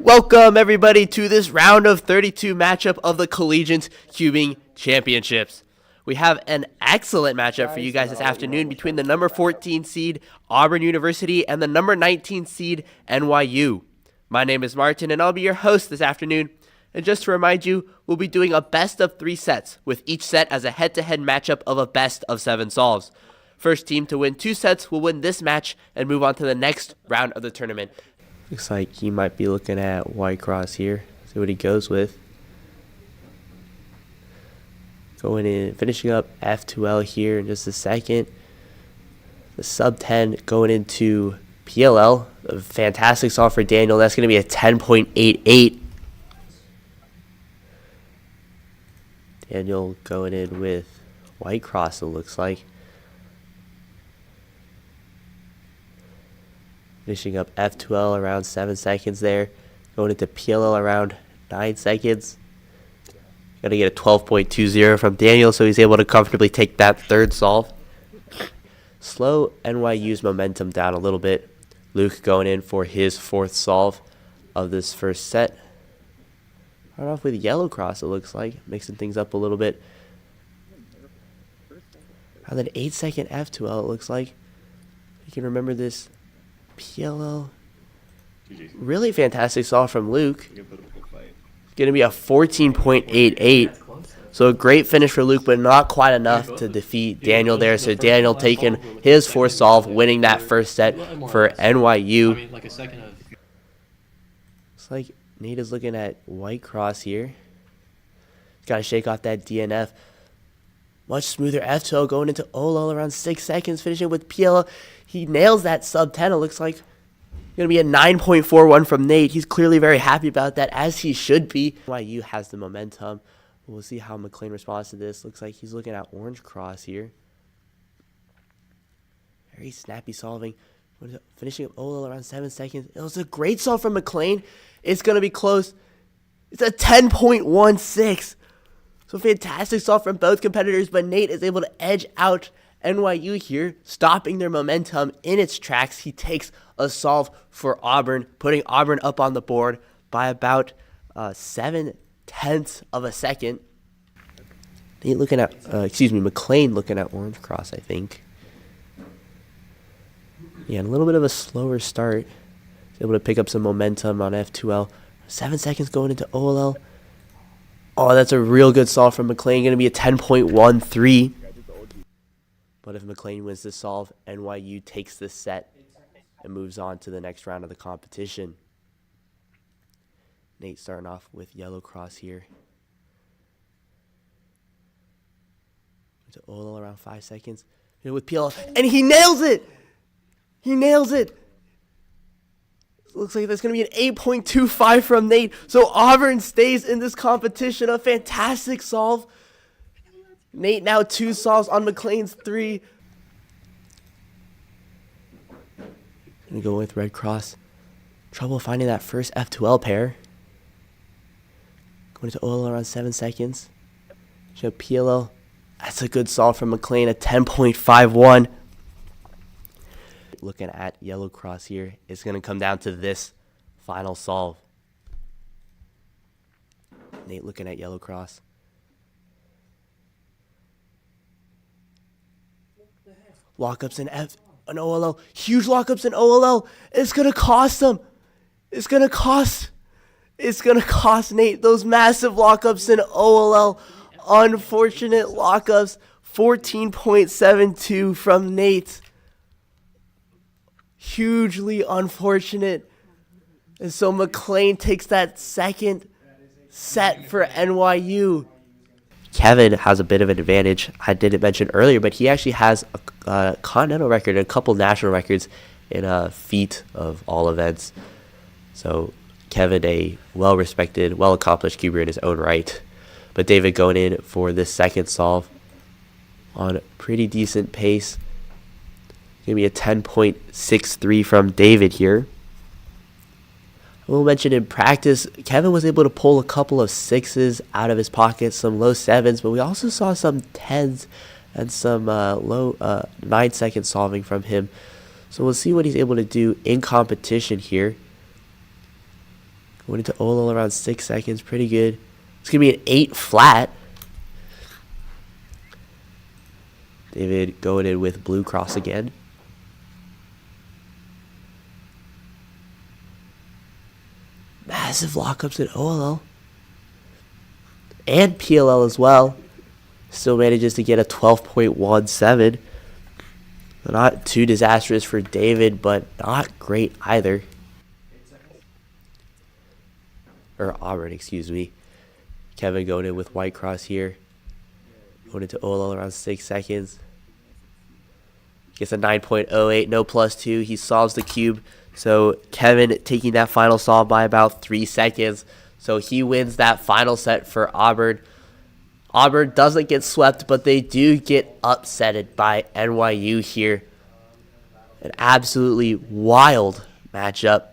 Welcome, everybody, to this round of 32 matchup of the Collegiate Cubing Championships. We have an excellent matchup for you guys this afternoon between the number 14 seed Auburn University and the number 19 seed NYU. My name is Martin, and I'll be your host this afternoon. And just to remind you, we'll be doing a best of 3 sets, with each set as a head-to-head matchup of a best of 7 solves. First team to win 2 sets will win this match and move on to the next round of the tournament. Looks like he might be looking at White Cross here. See what he goes with. Going in, finishing up F2L here in just a second. The sub 10 going into PLL. A fantastic solve for Daniel. That's going to be a 10.88. Daniel going in with White Cross, it looks like. Finishing up F2L around 7 seconds there. Going into PLL around 9 seconds. Going to get a 12.20 from Daniel, so he's able to comfortably take that third solve. Slow NYU's momentum down a little bit. Luke going in for his 4th solve of this first set. Start off with Yellow Cross, it looks like. Mixing things up a little bit. Around an 8-second F2L, it looks like. You can remember this PLL. Really fantastic solve from Luke. Going to be a 14.88. So a great finish for Luke, but not quite enough to defeat Daniel there. So Daniel taking his 4th solve, winning that first set for NYU. Looks like Nate is looking at White Cross here. Got to shake off that DNF. Much smoother F2L going into OLL around 6 seconds, finishing with PLL. He nails that sub 10. It looks like going to be a 9.41 from Nate. He's clearly very happy about that, as he should be. NYU has the momentum. We'll see how McLean responds to this. Looks like he's looking at Orange Cross here. Very snappy solving. Finishing up OLL around 7 seconds. It was a great solve from McLean. It's going to be close. It's a 10.16. So fantastic solve from both competitors, but Nate is able to edge out NYU here, stopping their momentum in its tracks. He takes a solve for Auburn, putting Auburn up on the board by about 7/10 of a second. Nate looking at, McLean looking at Orange Cross, I think. Yeah, a little bit of a slower start. He's able to pick up some momentum on F2L. 7 seconds going into OLL. Oh, that's a real good solve from McLean. Going to be a 10.13. But if McLean wins this solve, NYU takes this set and moves on to the next round of the competition. Nate starting off with Yellow Cross here. To OLL around 5 seconds. With PL, and he nails it! He nails it! Looks like that's going to be an 8.25 from Nate. So Auburn stays in this competition. A fantastic solve. Nate now 2 solves on McLean's 3. Gonna go with Red Cross. Trouble finding that first F2L pair. Going to OL around 7 seconds. Show PLL. That's a good solve from McLean, a 10.51. Looking at Yellow Cross here, it's going to come down to this final solve. Nate looking at Yellow Cross. Lockups in an OLL. Huge lockups in OLL. It's going to cost them. It's going to cost Nate those massive lockups in OLL. Unfortunate lockups. 14.72 from Nate. Hugely unfortunate. And so McLean takes that second set for NYU. Kevin has a bit of an advantage. I didn't mention earlier, but he actually has a continental record and a couple national records in a feat of all events. So Kevin, a well-respected, well-accomplished cuber in his own right. But David going in for this second solve on a pretty decent pace. Going to be a 10.63 from David here. I will mention in practice, Kevin was able to pull a couple of 6s out of his pocket, some low 7s, but we also saw some 10s and some low 9-second solving from him. So we'll see what he's able to do in competition here. Went into Olo around 6 seconds. Pretty good. It's going to be an 8 flat. David going in with blue cross again. Massive lockups in OLL. And PLL as well. Still manages to get a 12.17. Not too disastrous for David, but not great either. Or Auburn, excuse me. Kevin going in with white cross here. Going into OLL around 6 seconds. Gets a 9.08, no +2. He solves the cube. So Kevin taking that final solve by about 3 seconds. So he wins that final set for Auburn. Auburn doesn't get swept, but they do get upsetted by NYU here. An absolutely wild matchup.